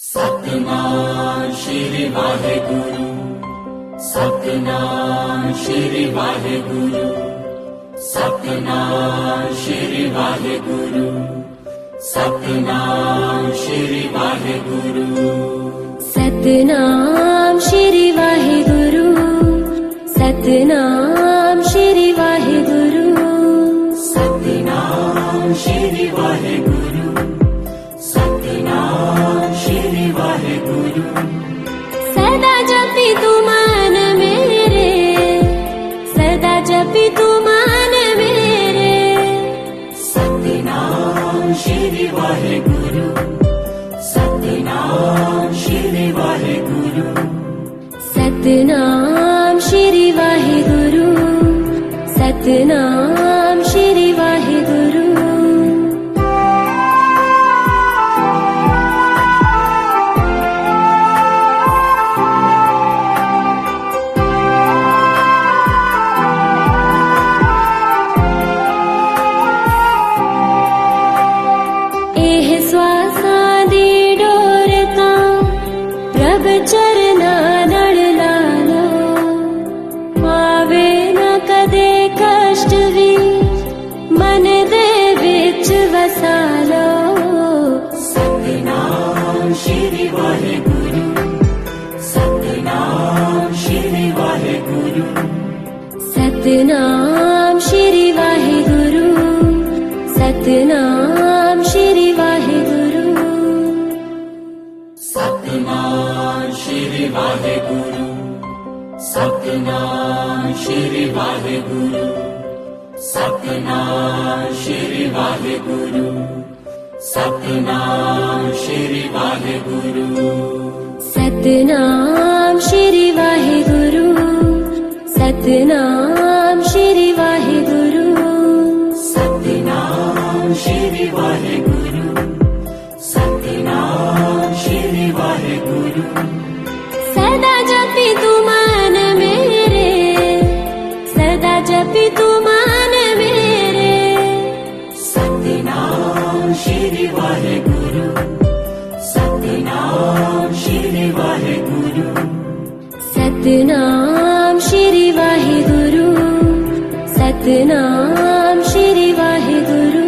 सतनाम श्री वाहेगुरु, सतनाम श्री वाहेगुरु, सतनाम श्री वाहेगुरु, सतनाम श्री वाहेगुरु, सतनाम श्री वाहेगुरु, सतनाम श्री वाहेगुरु, सतनाम श्री वाहेगुरु, सतनाम श्री वाहेगुरु। सदा जपी तू मान मेरे, सदा जपी तू मान मेरे, सतनाम श्री वाहेगुरु, सतनाम श्री वाहेगुरु, सतनाम श्री वाहेगुरु, सतनाम श्री वाहेगुरु। चरना नड़ लालो, आवे न कदे कष्ट भी, मन दे विच वसालो। सतनाम श्री वाहेगुरु, सतनाम श्री वाहेगुरु, सतनाम श्री वाहेगुरु, सतनाम श्री वाहेगुरु, सतनाम श्री वाहेगुरु, सतनाम श्री वाहेगुरु, सतनाम श्री वाहेगुरु, सतनाम श्री वाहेगुरु, सतनाम श्री वाहेगुरु, सतनाम श्री वाहेगुरु, सतनाम श्री वाहेगुरु, सतनाम श्री वाहेगुरु। सदा जपी तू मान मेरे, सदा जपी तू मान मेरे, सतनाम श्री वाहेगुरु, सतनाम श्री वाहेगुरु, सतनाम श्री वाहेगुरु, सतनाम श्री वाहेगुरु।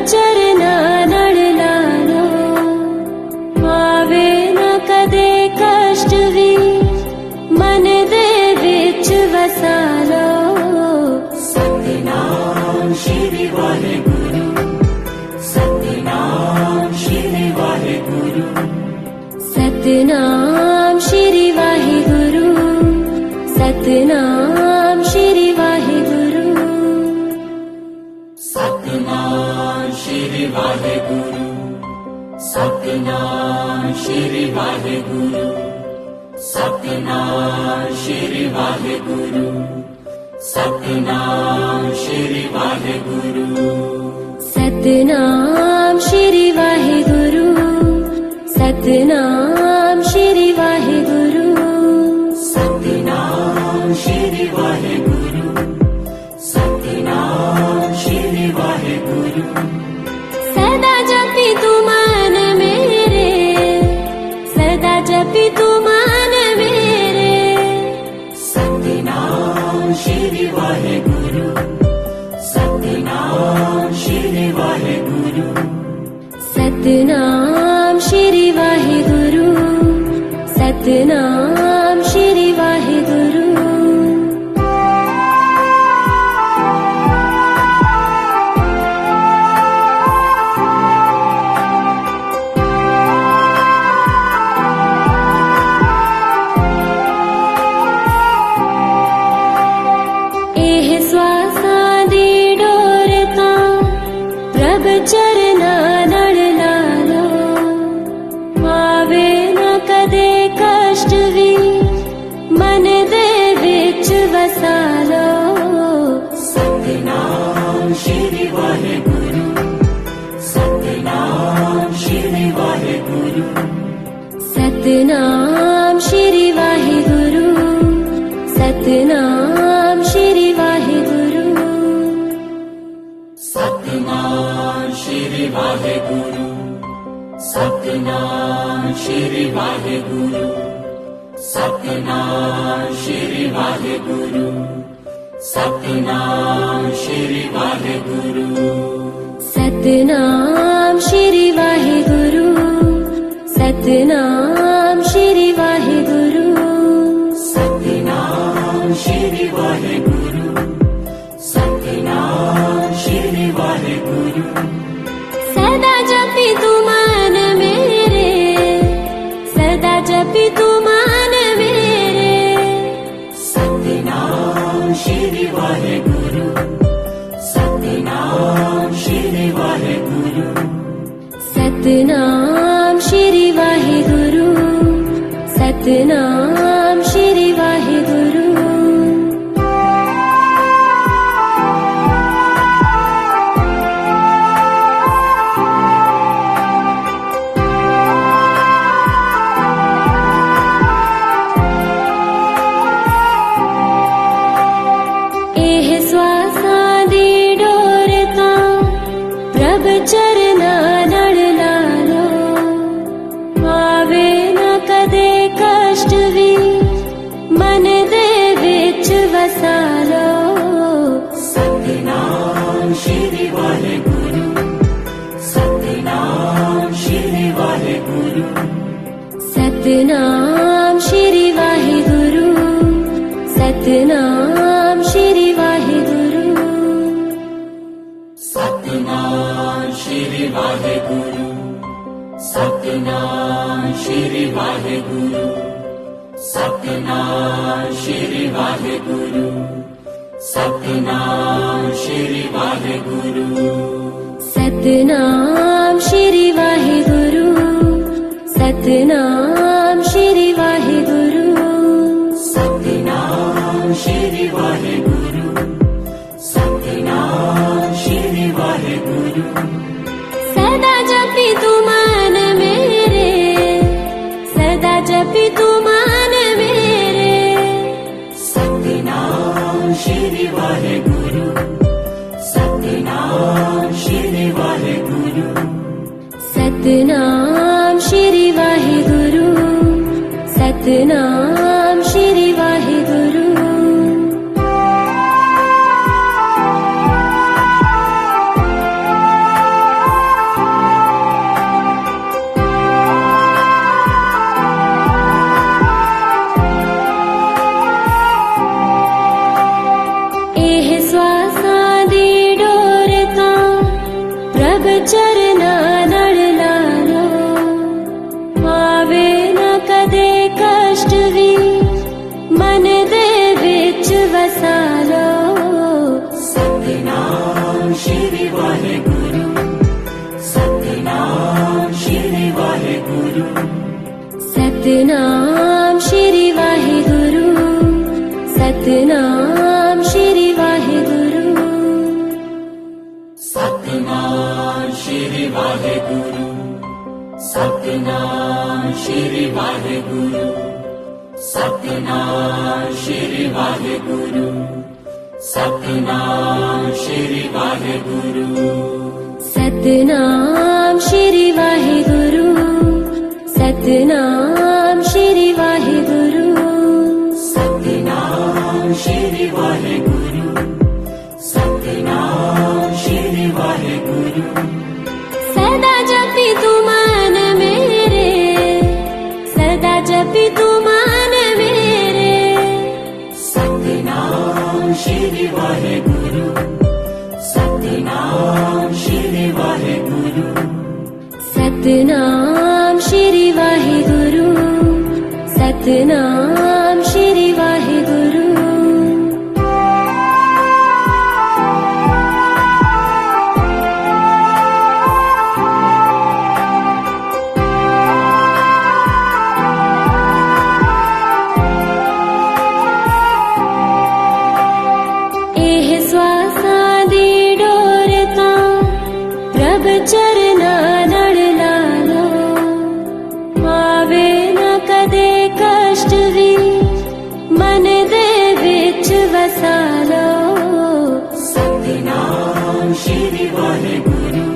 चरना नड़ लालो, आवे न कदे कष्ट भी, मन दे विच वसालो। सतनाम श्री वाहेगुरु, सतनाम श्री वाहेगुरु, सतनाम श्री वाहेगुरु, सतनाम श्री वाहेगुरु, सतनाम श्री वाहेगुरु, सतनाम श्री वाहेगुरु, सतनाम श्री वाहेगुरु, सतनाम श्री वाहेगुरु, सतनाम श्री वाहेगुरु, सतनाम श्री वाहेगुरु, सतनाम श्री वाहेगुरु, सतनाम श्री वाहेगुरु। सदा जपी तू मान मेरे, सदा जपी तू मान मेरे, सतनाम श्री वाहेगुरु, सतनाम श्री वाहेगुरु, सतनाम श्री वाहेगुरु, श्री वाहेगुरु सतनाम श्री वाहेगुरु सतनाम श्री वाहेगुरु सतनाम श्री वाहेगुरु सतनाम श्री वाहेगुरु सतनाम श्री वाहेगुरु सतनाम श्री वाहेगुरु सतनाम श्री वाहेगुरु सतनाम श्री वाहेगुरु सतनाम श्री वाहेगुरु सतनाम श्री वाहेगुरु सतनाम श्री वाहेगुरु सदा जपी तू मन मेरे सदा जपी तू मन मेरे सतनाम श्री वाहेगुरु सतनाम श्री वाहेगुरु सतनाम श्री वाहेगुरु सतनाम श्री वाहेगुरु एह श्वासां दी डोर तां प्रभ चरना नड़ लालो आवे न कदे कष्ट भी मन दे विच वसा लो सतनाम श्री वाहेगुरु सतनाम श्री वाहेगुरु सतनाम श्री वाहेगुरु सतनाम श्री वाहेगुरु सतनाम श्री वाहेगुरु सतनाम श्री वाहेगुरु सतनाम श्री वाहेगुरु सतनाम श्री वाहेगुरु सतनाम श्री वाहेगुरु सतनाम श्री वाहेगुरु सतनाम श्री वाहेगुरु सतनाम श्री वाहेगुरु सदा जपी तू मन मेरे सदा जपी तू मन मेरे सतनाम श्री वाहेगुरु सतनाम श्री वाहेगुरु सतनाम श्री वाहेगुरु सतनाम श्री वाहेगुरु एह श्वासां दी डोर तां प्रभ चरना नड़ लालो आवे न कदे कष्ट भी मन दे विच वसा लो सतनाम श्री वाहेगुरु सतनाम श्री वाहेगुरु सतनाम श्री वाहेगुरु सतनाम श्री वाहेगुरु सतनाम श्री वाहेगुरु सतनाम श्री वाहेगुरु सतनाम श्री वाहेगुरु सतनाम श्री वाहेगुरु सतनाम श्री वाहेगुरु सतनाम श्री वाहेगुरु सतनाम श्री वाहेगुरु सतनाम श्री वाहेगुरु सदा जपी तू मन मेरे सदा जपी तू मन मेरे सतनाम श्री वाहेगुरु सतनाम श्री वाहेगुरु सतनाम श्री वाहेगुरु सतनाम श्री वाहेगुरु एह श्वासां दी डोर चरना नड़ लालो, आवे न कदे कष्ट भी मन दे विच वसालो। सतनाम श्री वाहेगुरु,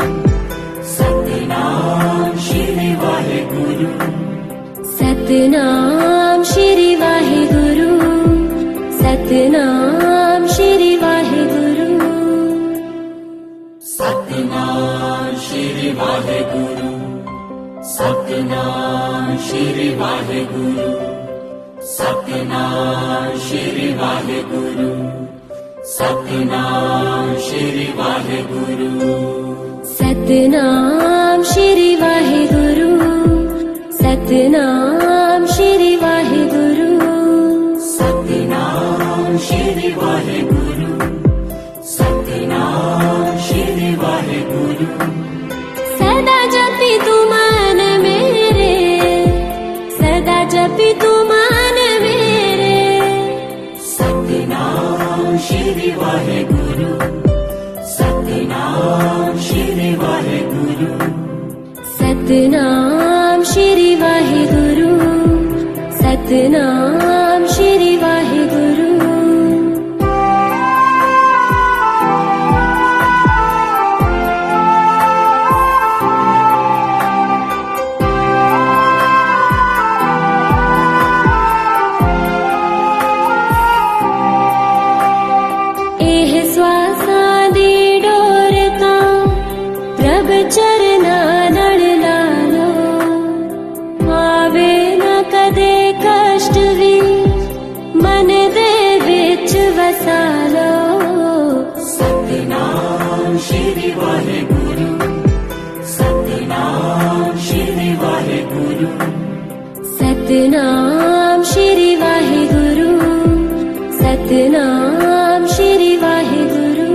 सतनाम श्री वाहेगुरु, सतनाम श्री वाहेगुरु, सतनाम श्री वाहेगुरु, सतनाम श्री वाहेगुरु, सतनाम श्री वाहेगुरु, सतनाम श्री वाहेगुरु, सतनाम श्री वाहेगुरु, सतनाम श्री वाहेगुरु, सतनाम श्री वाहेगुरु, सतनाम श्री वाहेगुरु, सतनाम श्री वाहेगुरु, सदा जपी तू मन मेरे, सदा जपी तू मन मेरे। सतनाम श्री वाहेगुरु, सतनाम श्री वाहेगुरु, सतनाम श्री वाहेगुरु, सतनाम श्री वाहेगुरु। एह श्वासां दी डोर तां प्रभ चरना नड़ लालो, आवे न कदे कष्ट भी मन दे विच वसालो। सतनाम श्री वाहेगुरु, सतनाम श्री वाहेगुरु, सतनाम श्री वाहेगुरु, सतनाम श्री वाहेगुरु,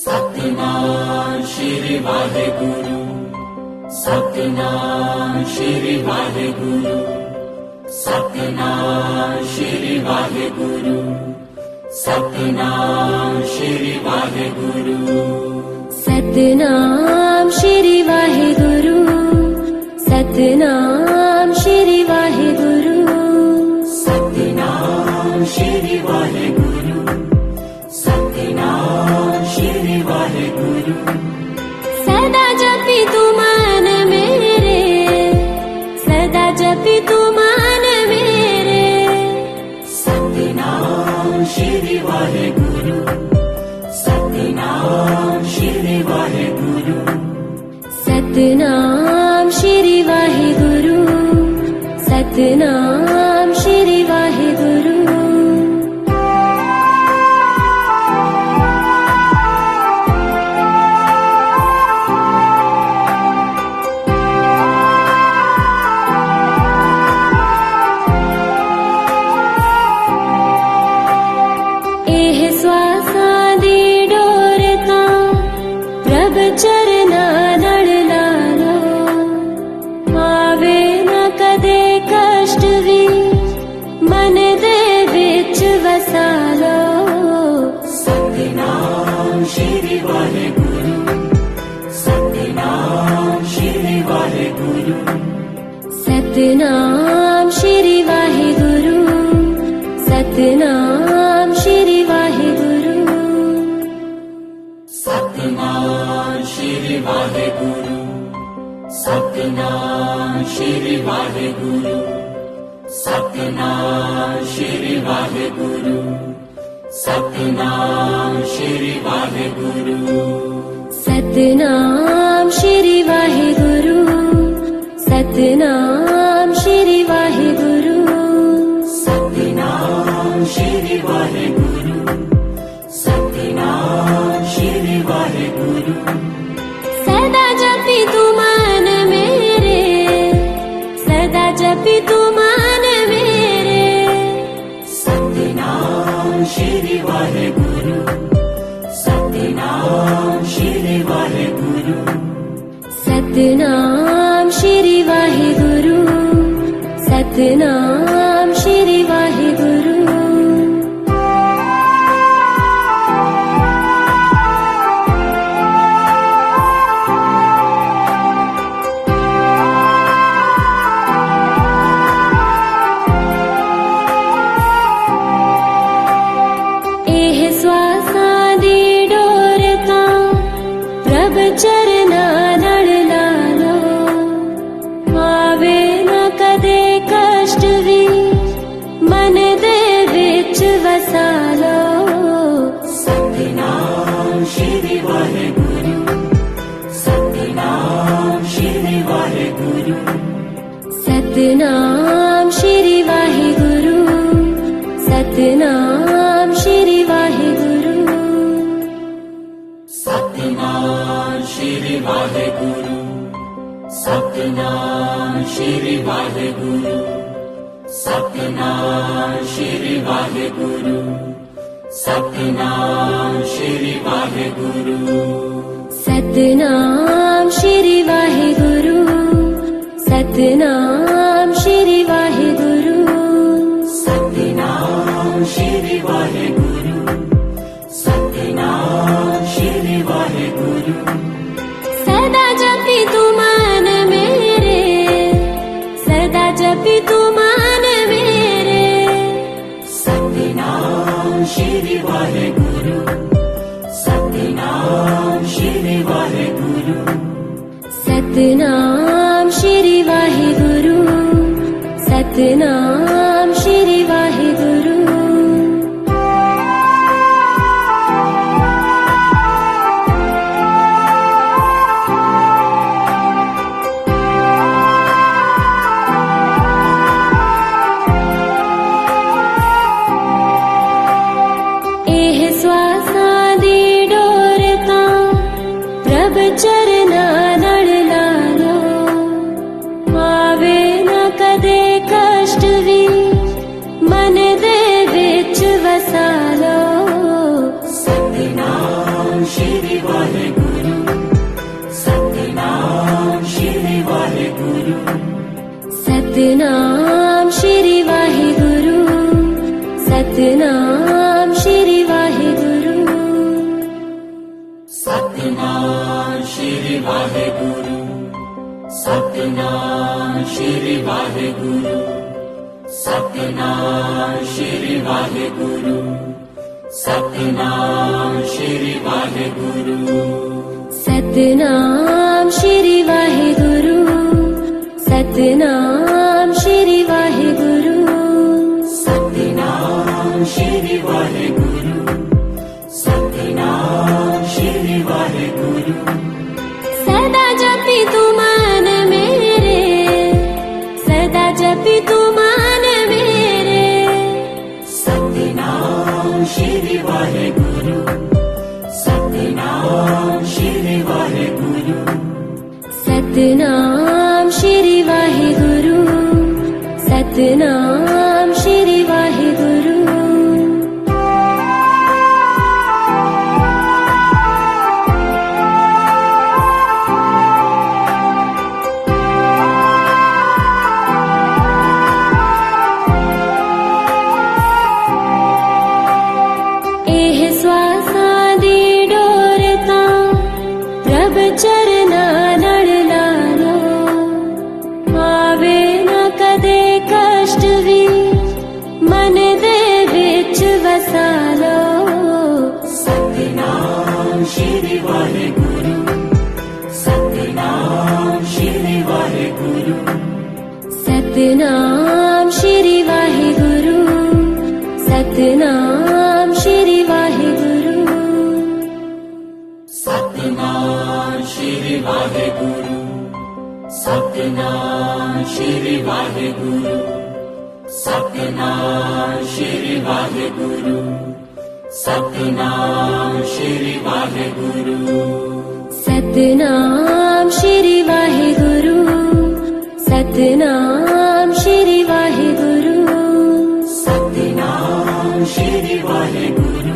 सतनाम श्री वाहेगुरु, सतनाम श्री वाहेगुरु, सतनाम श्री वाहेगुरु, सतनाम श्री वाहेगुरु, सतनाम श्री वाहेगुरु, सतनाम श्री वाहेगुरु, सतनाम श्री वाहेगुरु, सतनाम श्री वाहेगुरु, सदा जपी तू मन मेरे, सदा जपी तू मन मेरे। सतनाम श्री वाहेगुरु, सतनाम श्री वाहेगुरु, सतनाम श्री वाहेगुरु, सतनाम श्री वाहेगुरु। एह श्वासां दी डोर तां प्रभ चरना नड़ लालो, आवे न कदे कष्ट भी मन दे विच वसालो। सतनाम श्री वाहेगुरु, सतनाम श्री वाहेगुरु, सतनाम श्री वाहेगुरु, सतनाम श्री वाहेगुरु, सतनाम श्री वाहेगुरु, सतनाम श्री वाहेगुरु, सतनाम श्री वाहेगुरु, सतनाम श्री वाहेगुरु, सतनाम श्री वाहेगुरु, सतनाम श्री वाहेगुरु, सतनाम श्री वाहेगुरु, सतनाम श्री वाहेगुरु, सदा जपी तू मन मेरे, सदा जपी तू मन मेरे। सतनाम श्री वाहेगुरु, सतनाम श्री वाहेगुरु, सतनाम श्री वाहेगुरु, सतनाम श्री वाहेगुरु। श्री वाहेगुरु सतनाम श्री वाहेगुरु सतनाम श्री वाहेगुरु सतनाम श्री वाहेगुरु सतनाम श्री वाहेगुरु सतनाम श्री वाहेगुरु सतनाम श्री वाहेगुरु सतनाम श्री वाहेगुरु सतनाम श्री वाहेगुरु सतनाम श्री वाहेगुरु सतनाम श्री वाहेगुरु सतनाम श्री वाहेगुरु सदा जपी तू मान मेरे सदा जपी तू मान मेरे सतनाम श्री वाहेगुरु सतनाम श्री वाहेगुरु सतनाम श्री वाहेगुरु सतनाम श्री वाहेगुरु एह श्वासां दी डोर तां प्रभ चरना नड़ लालो आवे न कदे कष्ट भी मन दे विच वसा लो सतनाम श्री वाहेगुरु सतनाम श्री वाहेगुरु सतनाम श्री वाहेगुरु सतनाम श्री वाहेगुरु सतनाम श्री वाहेगुरु सतनाम श्री वाहेगुरु सतनाम श्री वाहेगुरु सतनाम श्री वाहेगुरु सतनाम श्री वाहेगुरु सतनाम श्री वाहेगुरु सतनाम श्री वाहेगुरु सतनाम श्री वाहेगुरु सदा जपी तू मान मेरे सदा जपी तू मान मेरे सतनाम श्री वाहेगुरु सतनाम श्री वाहेगुरु सतनाम श्री वाहेगुरु सतनाम श्री वाहेगुरु एह श्वासां दी डोर तां प्रभ चरना नड़ लालो आवे न कदे कष्ट भी मन दे विच वसा लो सतनाम श्री वाहेगुरु सतनाम श्री वाहेगुरु सतनाम श्री वाहेगुरु सतनाम श्री वाहेगुरु सतनाम श्री वाहेगुरु सतनाम श्री वाहेगुरु सतनाम श्री वाहेगुरु सतनाम श्री वाहेगुरु सतनाम श्री वाहेगुरु सतनाम श्री वाहेगुरु सतनाम श्री वाहेगुरु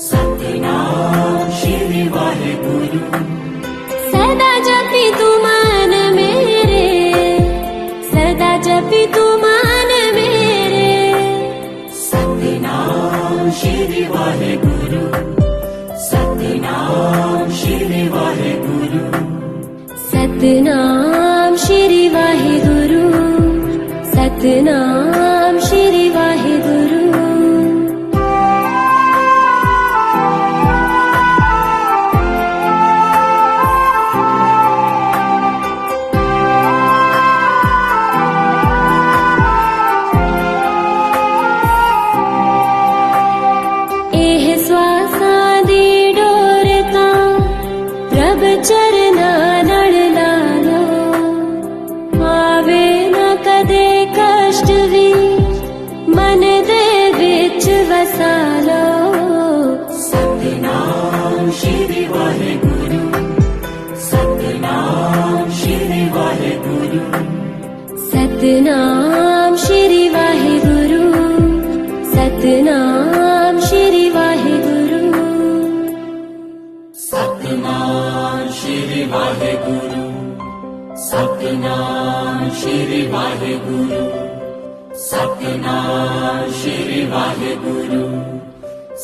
सतनाम श्री वाहेगुरु सदा जपी तू मान मेरे सदा जपी तू मान मेरे सतनाम श्री वाहेगुरु सतनाम श्री वाहेगुरु सतनाम श्री वाहेगुरु सतनाम श्री वाहेगुरु एह श्वासां दी डोर श्री वाहेगुरु सतनाम श्री वाहेगुरु सतनाम श्री वाहेगुरु सतनाम श्री वाहेगुरु सतनाम श्री वाहेगुरु सतनाम श्री वाहेगुरु सतनाम श्री वाहेगुरु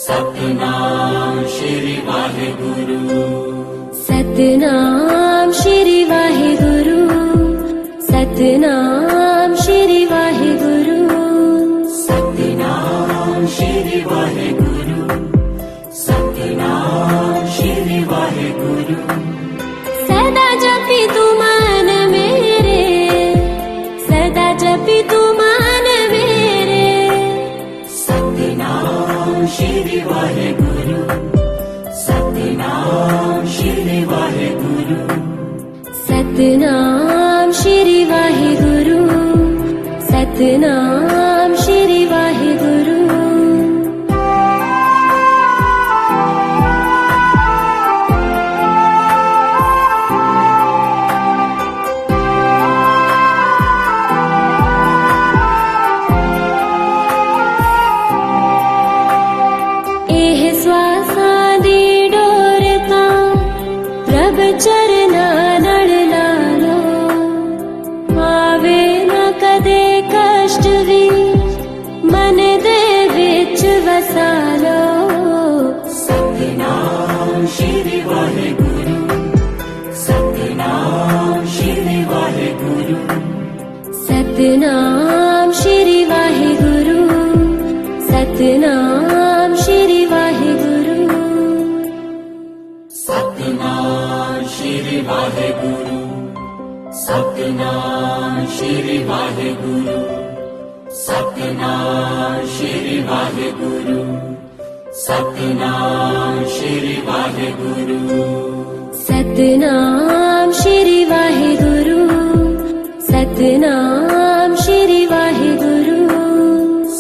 सतनाम श्री वाहेगुरु सतनाम श्री वाहेगुरु सतनाम श्री वाहेगुरु सतनाम श्री वाहेगुरु सतनाम श्री वाहेगुरु सदा जपी तू मान मेरे सदा जपी तू मान मेरे सतनाम श्री वाहेगुरु सतनाम श्री वाहेगुरु सतनाम श्री वाहेगुरु सतनाम श्री वाहेगुरु एह श्वासां दी डोर तां प्रभ चरना नड़ लालो आवे न कदे कष्ट भी मन दे विच वसा लो सतनाम श्री वाहेगुरु सतनाम श्री वाहेगुरु सतनाम श्री वाहेगुरु सतनाम श्री वाहेगुरु सतनाम श्री वाहेगुरु सतनाम श्री वाहेगुरु सतनाम श्री वाहेगुरु सतनाम श्री वाहेगुरु सतनाम श्री वाहेगुरु सतनाम श्री वाहेगुरु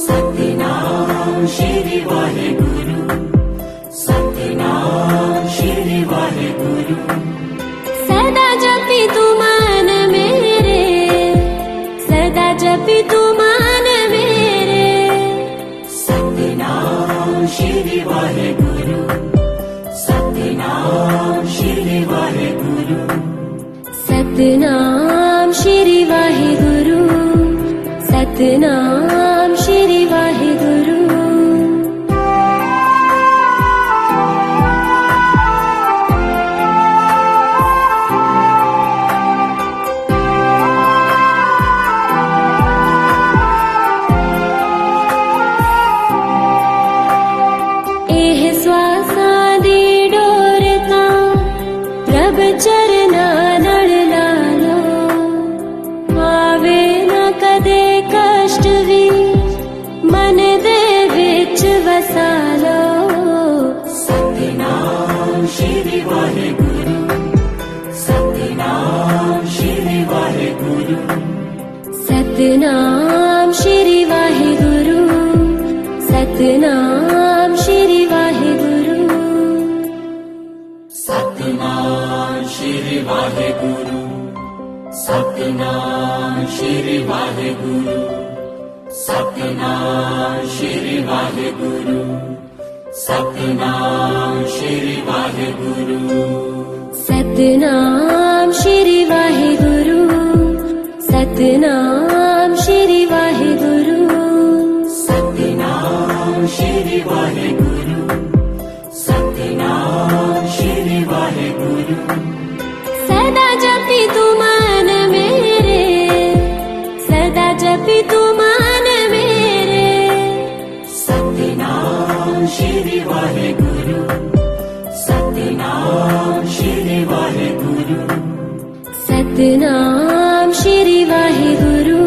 सतनाम श्री वाहेगुरु सतनाम श्री वाहेगुरु सदा जपी तू मान मेरे सदा जपी तू मान मेरे सतनाम श्री वाहेगुरु सतनाम श्री वाहेगुरु सतनाम श्री वाहेगुरु सतनाम श्री वाहेगुरु एह श्वासां दी डोर तां प्रभ चरना नड़ लालो आवे न कदे कष्ट भी मन दे विच वसा लो सतनाम श्री वाहेगुरु सतनाम श्री वाहेगुरु सतनाम श्री वाहेगुरु सतनाम श्री वाहेगुरु सतनाम श्री वाहेगुरु सतनाम श्री वाहेगुरु सतनाम श्री वाहेगुरु सतनाम श्री वाहेगुरु सतनाम श्री वाहेगुरु सतनाम श्री वाहेगुरु सतनाम श्री वाहेगुरु सतनाम श्री वाहेगुरु सदा जपी तू मान मेरे सदा जपी तू मान मेरे सतनाम श्री वाहेगुरु सतनाम श्री वाहेगुरु सतनाम श्री वाहेगुरु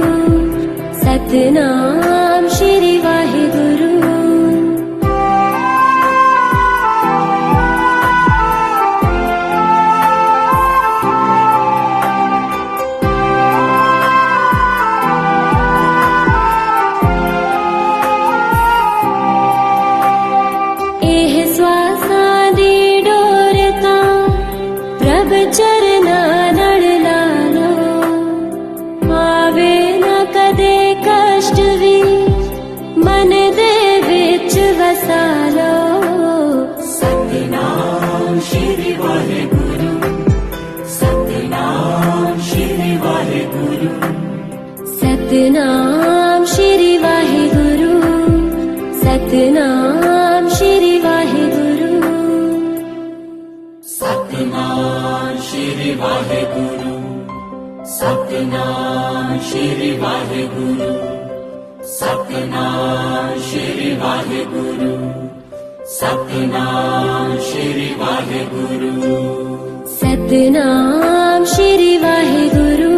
सतनाम श्री वाहेगुरु एह श्वासां दी डोर श्री वाहेगुरु सतनाम श्री वाहेगुरु सतनाम श्री वाहेगुरु सतनाम श्री वाहेगुरु सतनाम श्री वाहेगुरु सतनाम श्री वाहेगुरु सतनाम श्री वाहेगुरु सतनाम श्री वाहेगुरु सतनाम श्री वाहेगुरु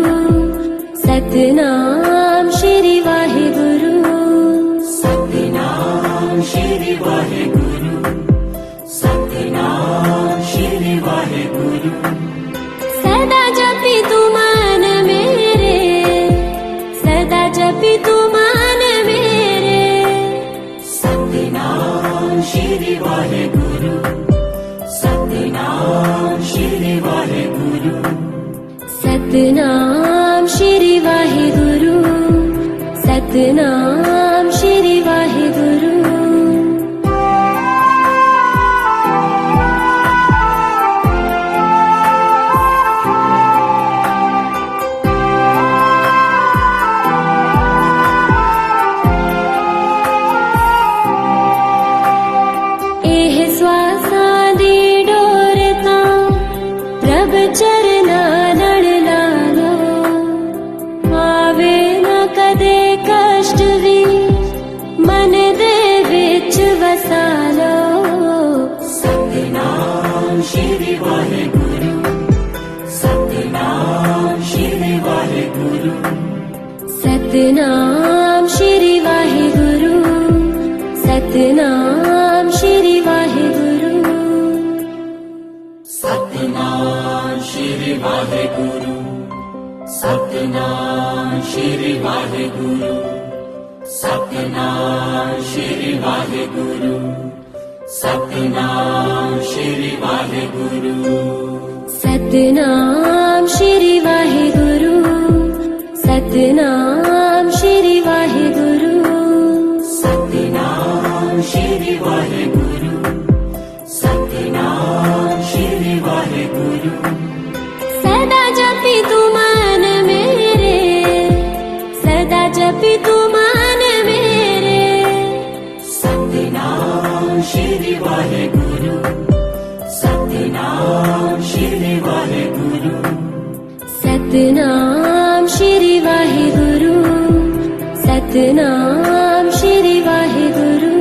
सतनाम श्री वाहेगुरु सतनाम श्री वाहेगुरु सतनाम श्री वाहेगुरु सदा जपी तू मान मेरे सदा जपी तू मान मेरे सतनाम श्री वाहेगुरु सतनाम श्री वाहेगुरु सतनाम श्री वाहेगुरु सतनाम श्री वाहेगुरु चरना नड़ लालो आवे न कदे कष्ट भी मन दे विच वसालो सतनाम श्री वाहेगुरु सतनाम श्री वाहेगुरु सतनाम श्री वाहेगुरु सतनाम श्री वाहेगुरु सतनाम श्री वाहेगुरु सतनाम श्री वाहेगुरु सतनाम श्री वाहेगुरु सतनाम श्री वाहेगुरु सतनाम श्री वाहेगुरु सतनाम श्री वाहेगुरु सतनाम श्री वाहेगुरु सतनाम श्री वाहेगुरु सदा जपी तू मान मेरे सदा जपी तू मान मेरे सतनाम श्री वाहेगुरु सतनाम श्री वाहेगुरु सतनाम श्री वाहेगुरु सतनाम श्री वाहेगुरु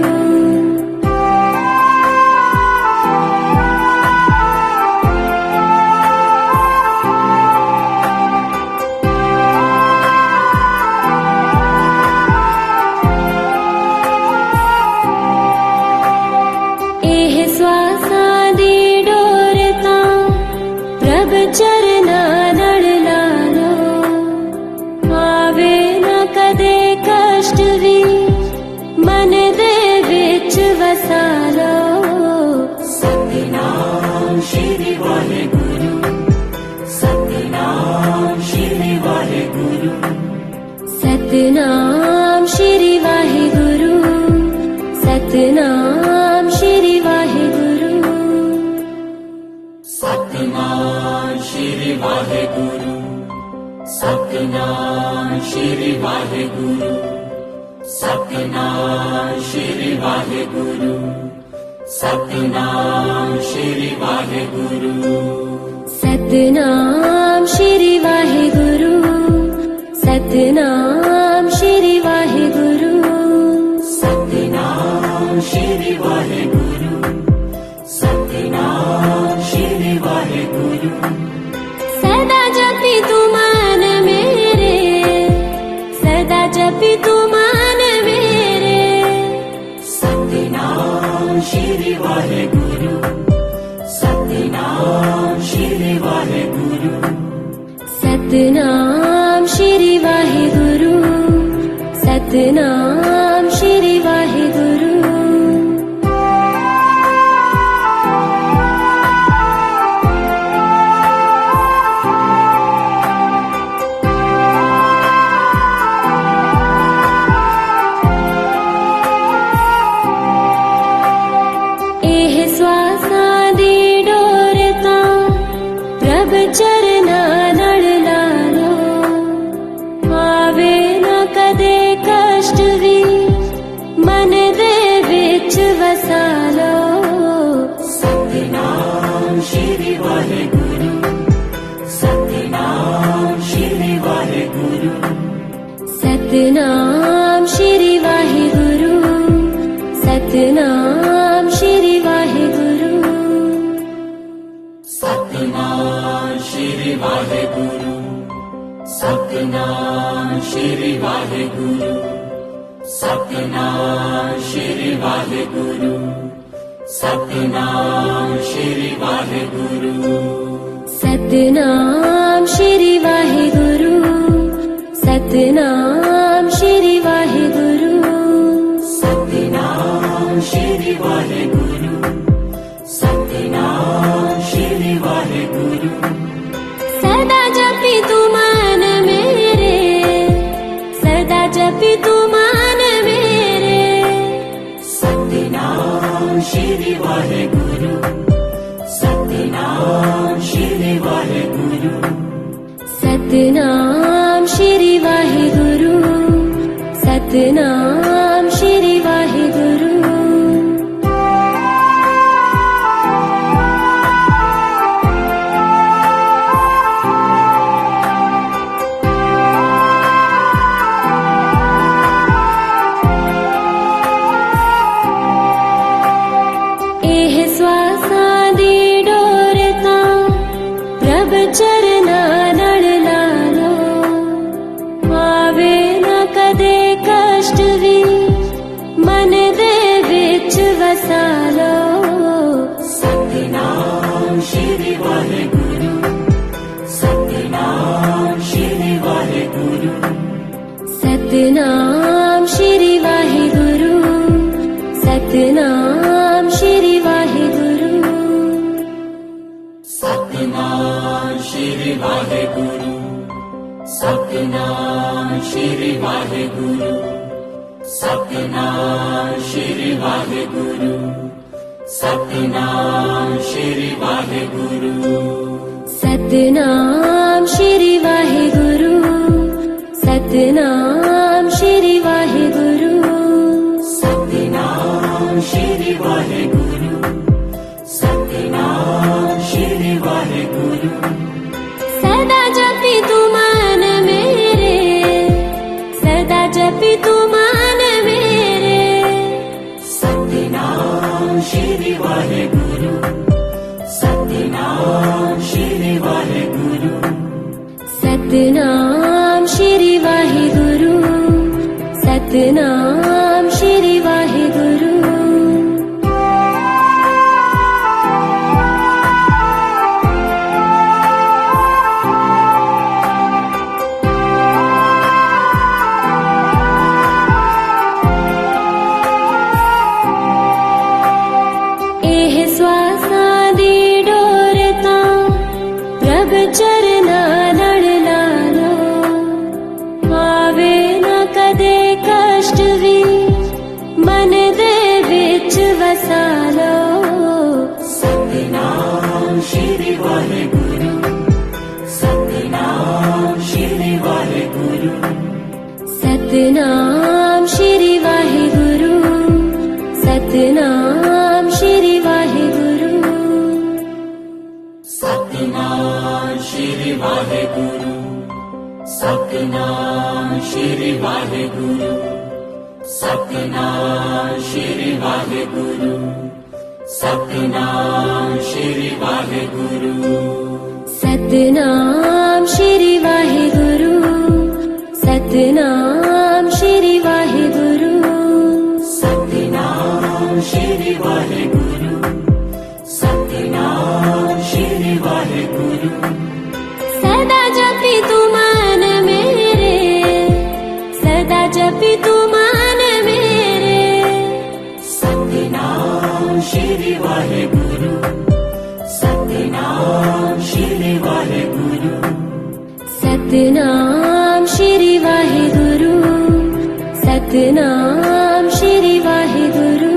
चरना नड़ लालो आवे न कदे कष्ट भी मन दे विच वसालो सतनाम श्री वाहेगुरु सतनाम श्री वाहेगुरु सतनाम श्री वाहेगुरु सतनाम श्री वाहेगुरु सतनाम श्री वाहेगुरु सतनाम श्री वाहेगुरु सतनाम श्री वाहेगुरु सतनाम श्री वाहेगुरु सतनाम श्री वाहेगुरु सतनाम श्री वाहेगुरु सतनाम श्री वाहेगुरु सतनाम श्री वाहेगुरु सदा जपी तू मान मेरे सदा जपी तू मान मेरे सतनाम श्री वाहेगुरु सतनाम श्री वाहेगुरु सतनाम श्री वाहेगुरु सतनाम श्री वाहेगुरु श्वासां दी डोर वाहेगुरु सतनाम श्री वाहेगुरु सतनाम श्री वाहेगुरु सतनाम श्री वाहेगुरु सतनाम श्री वाहेगुरु सतनाम श्री वाहेगुरु सतनाम श्री वाहेगुरु सतनाम श्री वाहेगुरु सदा जपी तू मान मेरे सदा जपी तू मान मेरे सतनाम श्री वाहेगुरु सतनाम श्री वाहेगुरु सतनाम श्री वाहेगुरु सतनाम श्री वाहेगुरु एह श्वासां दी डोर तां प्रभ चरना नड़ लालो आवे न कदे कष्ट भी मन दे विच वसालो सतनाम श्री वाहेगुरु सतनाम श्री वाहेगुरु सतनाम श्री वाहेगुरु सतनाम श्री वाहेगुरु सतनाम श्री वाहेगुरु सतनाम श्री वाहेगुरु सतनाम श्री वाहेगुरु सतनाम श्री वाहेगुरु सतनाम श्री वाहेगुरु सतनाम श्री वाहेगुरु सतनाम श्री वाहेगुरु सतनाम श्री वाहेगुरु सदा जपी तू मान मेरे सदा जपी तू मान मेरे सतनाम श्री वाहेगुरु सतनाम श्री वाहेगुरु सतनाम श्री वाहेगुरु सतनाम श्री वाहेगुरु एह श्वासां दी डोर तां प्रभ चरना नड़ लालो आवे न कदे कष्ट भी मन दे विच वसालो सतनाम श्री वाहेगुरु सतनाम श्री वाहेगुरु सतनाम श्री वाहेगुरु सतनाम श्री वाहेगुरु सतनाम श्री वाहेगुरु सतनाम श्री वाहेगुरु सतनाम श्री वाहेगुरु सतनाम श्री वाहेगुरु सतनाम श्री वाहेगुरु सतनाम श्री वाहेगुरु सतनाम श्री वाहेगुरु सतनाम श्री वाहेगुरु सदा जपी तू मान मेरे सदा जपी तू मान मेरे सतनाम श्री वाहेगुरु सतनाम श्री वाहेगुरु सतनाम श्री वाहेगुरु सतनाम श्री वाहेगुरु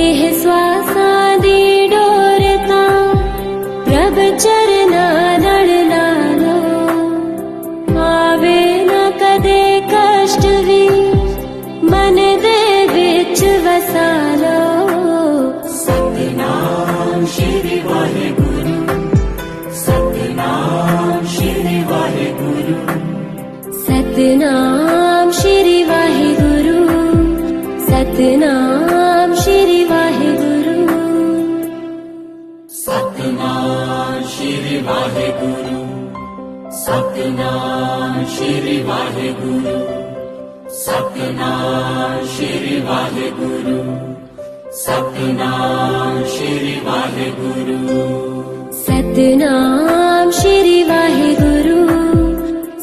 एह श्वासां दी डोर तां प्रभ चरना नड़ लालो आवे न कदे कष्ट भी मन दे विच वसालो सतनाम श्री वाहेगुरु सतनाम श्री वाहिगुरु, सतनाम श्री वाहिगुरु, सतनाम श्री वाहेगुरु, सतनाम श्री वाहेगुरु, सतनाम श्री वाहेगुरु, सतनाम श्री वाहेगुरु, सतनाम श्री वाहिगुरु,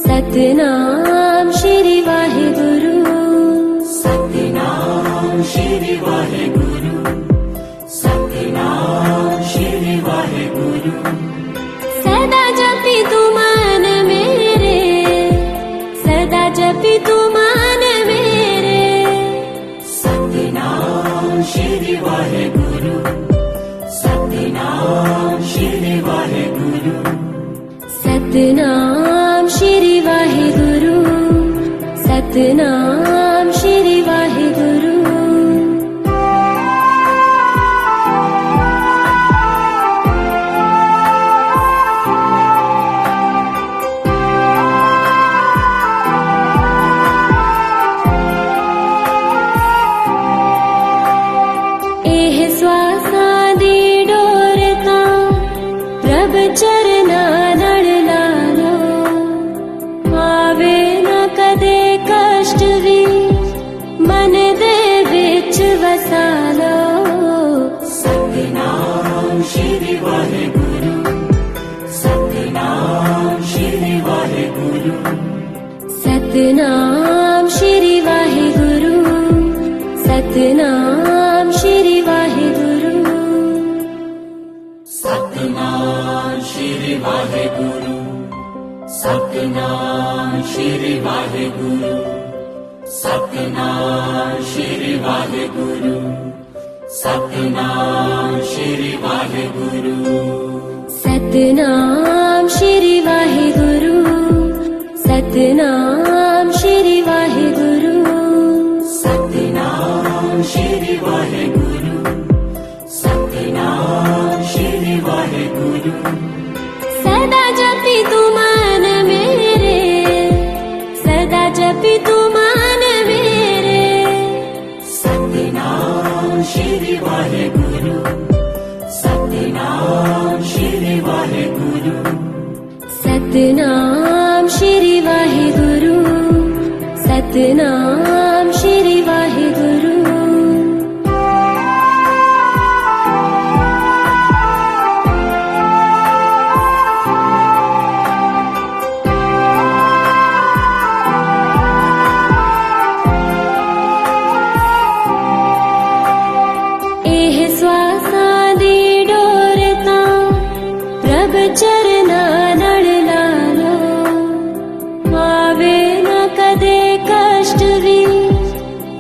सतनाम श्री वाहिगुरु, सतनाम श्री वाहेगुरु, सतनाम श्री वाहेगुरु, सदा जपी तू मन मेरे, सदा जपी तू मन मेरे, सतनाम श्री वाहेगुरु, सतनाम श्री वाहेगुरु, सतनाम श्री वाहिगुरु, सतनाम श्री वाहिगुरु, एह श्वासां दी डोर तां प्रभ चरना नड़ लालो, आवे न कदे कष्ट भी मन दे विच वसा लो, सतनाम श्री वाहेगुरु, सतनाम श्री वाहेगुरु, सतनाम श्री वाहिगुरु, सतनाम श्री वाहिगुरु, सतनाम श्री वाहेगुरु, सतनाम श्री वाहेगुरु, सतनाम श्री वाहेगुरु, सतनाम श्री वाहेगुरु, सतनाम श्री वाहिगुरु, सतनाम श्री वाहिगुरु, सतनाम श्री वाहेगुरु, सतनाम श्री वाहेगुरु, सदा जपी तू मन मेरे, सदा जपी तू मन मेरे, सतनाम श्री वाहेगुरु, सतनाम श्री वाहेगुरु, सतनाम श्री वाहिगुरु, सतनाम श्री वाहिगुरु, एह श्वासां दी डोर तां प्रभ चरना नड़ लालो, आवे न कदे कष्ट भी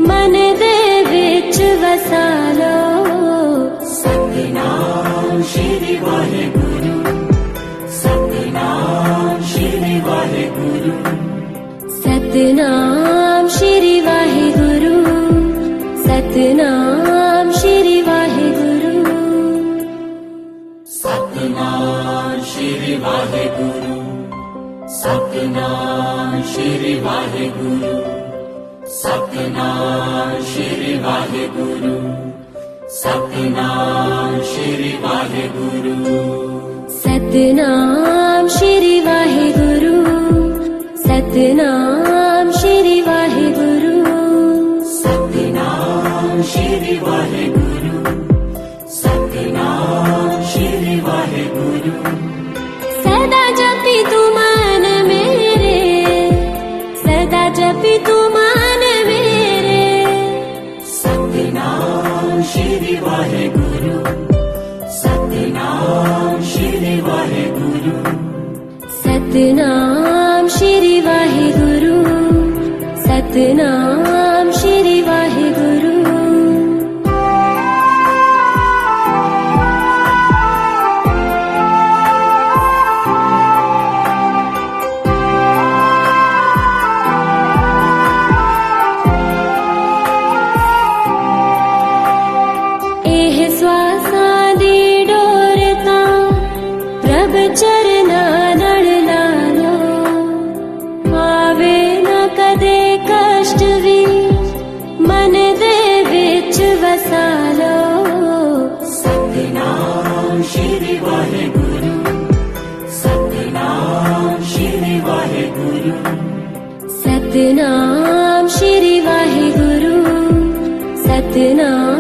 मन दे विच वसा लो, सतनाम श्री वाहेगुरु, सतनाम श्री वाहेगुरु, सतनाम श्री वाहिगुरु, सतनाम श्री वाहिगुरु, सतनाम श्री वाहेगुरु, सतनाम श्री वाहेगुरु, सतनाम श्री वाहेगुरु, सतनाम श्री वाहेगुरु, सतनाम श्री वाहिगुरु, सतनाम श्री वाहिगुरु, सतनाम श्री वाहेगुरु, सतनाम श्री वाहेगुरु, सदा जपी तू मन मेरे, सदा जपी तू मन मेरे, सतनाम श्री वाहेगुरु, सतनाम श्री वाहेगुरु, सतनाम श्री वाहिगुरु, सतनाम श्री वाहिगुरु, एह श्वासां दी डोर तां प्रभ चरना नड़ लालो, आवे न कदे श्री वाहेगुरु सतनाम श्री वाहेगुरु सतनाम श्री वाहेगुरु सतनाम